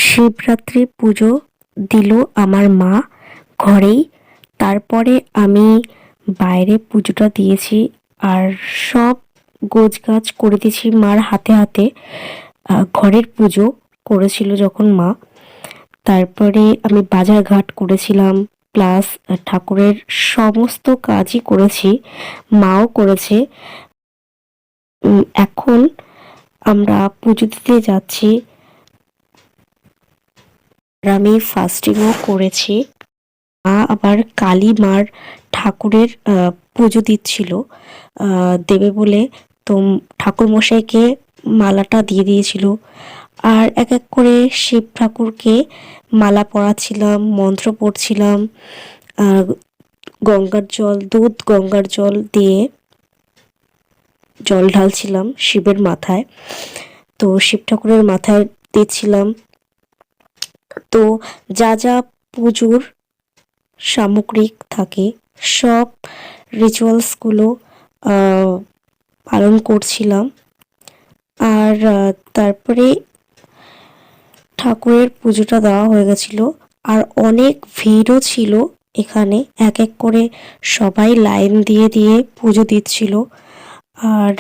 শিবরাত্রি পুজো দিল আমার মা ঘরেই। তারপরে আমি বাইরে পুজোটা দিয়েছি আর সব গোছগাছ করে দিয়েছি মার হাতে হাতে। ঘরের পুজো করেছিল যখন মা, তারপরে আমি বাজার ঘাট করেছিলাম, প্লাস ঠাকুরের সমস্ত কাজই করেছি, মাও করেছে। এখন আমরা পুজো দিতে যাচ্ছি। আমি ফাস্টিংও করেছি। মা আবার কালী মার ঠাকুরের পুজো দিচ্ছিল দেবে বলে, তো ঠাকুর মশাইকে মালাটা দিয়ে দিয়েছিল। আর এক এক করে শিব ঠাকুরকে মালা পরাচ্ছিলাম, মন্ত্র পড়ছিলাম। গঙ্গার জল, দুধ গঙ্গার জল দিয়ে জল ঢালছিলাম শিবের মাথায়, তো শিব ঠাকুরের মাথায় দিচ্ছিলাম। তো যা যা পুজোর সামগ্রিক থাকে সব রিচুয়ালসগুলো পালন করছিলাম। আর তারপরে ঠাকুরের পুজোটা দেওয়া হয়ে গেছিলো। আর অনেক ভিড়ও ছিল এখানে, এক এক করে সবাই লাইন দিয়ে দিয়ে পুজো দিচ্ছিল। আর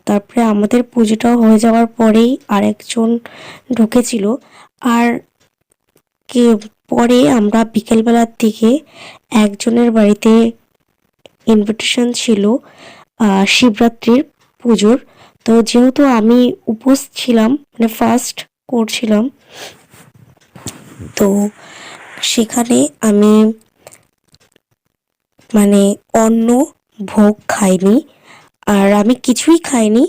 তারপরে আমাদের পুজোটা হয়ে যাওয়ার পরেই আরেকজন ঢুকেছিল। আর পরে আমরা বিকেলবেলার দিকে একজনের বাড়িতে ইনভিটেশন ছিল শিবরাত্রির পুজোর। তো যেহেতু আমি উপোস ছিলাম, মানে ফাস্ট করছিলাম, তো সেখানে আমি মানে অন্ন ভোগ খাইনি, আর আমি কিছুই খাইনি।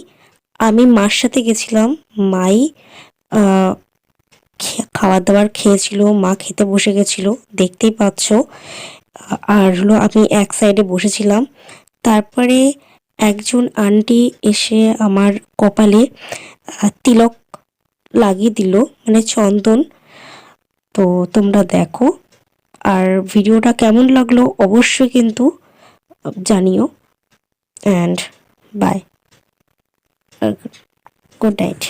আমি মার সাথে গেছিলাম, মাই খাবার দাবার খেয়েছিল, মা খেতে বসে গেছিল, দেখতেই পাচ্ছ। আর হলো আমি এক সাইডে বসেছিলাম। তারপরে একজন আন্টি এসে আমার কপালে তিলক লাগিয়ে দিল, মানে চন্দন। তো তোমরা দেখো, আর ভিডিওটা কেমন লাগলো অবশ্যই কিন্তু জানিও। And bye, good night.